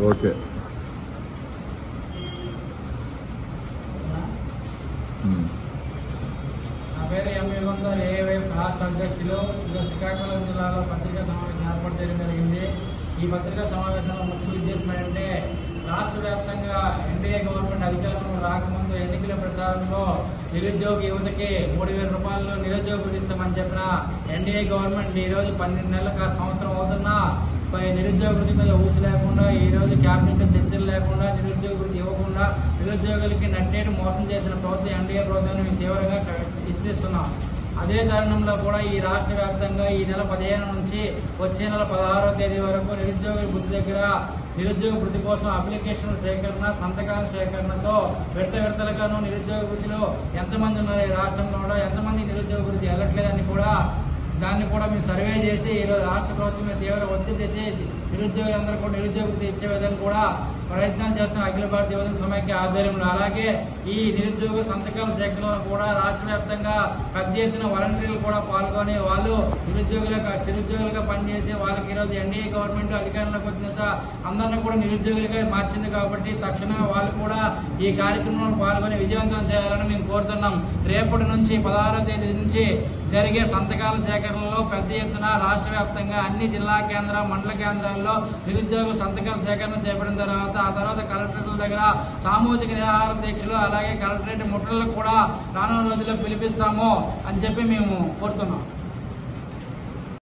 Okay. నా పేరు ఎం యుగంధర్, ఏవైపు రాష్ట్ర అధ్యక్షులు. శ్రీకాకుళం జిల్లాలో పత్రికా సమావేశం ఏర్పాటు చేయడం జరిగింది. ఈ పత్రికా సమావేశంలో ముఖ్య ఉద్దేశం ఏంటంటే, రాష్ట్ర వ్యాప్తంగా ఎన్డీఏ గవర్నమెంట్ అధికారంలో రాకముందు ఎన్నికల ప్రచారంలో నిరుద్యోగ యువతకి 3,000 రూపాయలు నిరుద్యోగ వృత్తి ఇస్తామని చెప్పిన ఎన్డీఏ గవర్నమెంట్ ఈ రోజు 12 నెలలకు సంవత్సరం అవుతున్నా నిరుద్యోగ వృత్తి మీద ఊసి లేకుండా, ఈ రోజు క్యాబినెట్ చర్చలు లేకుండా, నిరుద్యోగ వృత్తి ఇవ్వకుండా నిరుద్యోగులకి నట్టేటి మోసం చేసిన ప్రభుత్వం ఎన్డీఏ ప్రభుత్వాన్ని మేము తీవ్రంగా హెచ్చరిస్తున్నాం. అదే తరుణంలో కూడా ఈ రాష్ట్ర వ్యాప్తంగా ఈ నెల 15 నుంచి వచ్చే నెల 16వ తేదీ వరకు నిరుద్యోగ వృత్తి దగ్గర నిరుద్యోగ వృత్తి కోసం అప్లికేషన్ల సేకరణ, సంతకాల సేకరణతో విడతలుగాను నిరుద్యోగ వృత్తిలో ఎంతమంది ఉన్నారు ఈ రాష్ట్రంలో కూడా ఎంతమంది నిరుద్యోగ వృత్తి వెళ్ళట్లేదని కూడా దాన్ని కూడా మేము సర్వే చేసి ఈరోజు రాష్ట్ర ప్రభుత్వం తీవ్ర ఒత్తిడి తెచ్చి నిరుద్యోగులందరూ కూడా నిరుద్యోగ వృత్తి ఇచ్చే విధంగా కూడా ప్రయత్నాలు చేస్తున్న అఖిల భారత యువజన సమైక్య ఆధ్వర్యంలో. అలాగే ఈ నిరుద్యోగ సంతకాల సేకరణలో కూడా రాష్ట్ర వ్యాప్తంగా పెద్ద ఎత్తున వాలంటీర్లు కూడా పాల్గొని వాళ్ళు చిరుద్యోగులుగా పనిచేసి వాళ్ళకి ఈరోజు ఎన్డీఏ గవర్నమెంట్ అధికారంలోకి వచ్చిన అందరినీ కూడా నిరుద్యోగులుగా మార్చింది కాబట్టి తక్షణమే వాళ్ళు కూడా ఈ కార్యక్రమంలో పాల్గొని విజయవంతం చేయాలని మేము కోరుతున్నాం. రేపటి నుంచి 16వ తేదీ నుంచి జరిగే సంతకాల సేకరణలో పెద్ద ఎత్తున రాష్ట్ర వ్యాప్తంగా అన్ని జిల్లా కేంద్ర మండల కేంద్రాల్లో నిరుద్యోగ సంతకాల సేకరణ చేపట్టిన తర్వాత ఆ తర్వాత కలెక్టరేట్ల దగ్గర సామూహిక నిరాహార దీక్షలు అలాగే కలెక్టరేట్ ముట్టలకు కూడా రానున్న రోజుల్లో పిలిపిస్తాము అని చెప్పి మేము కోరుతున్నాం.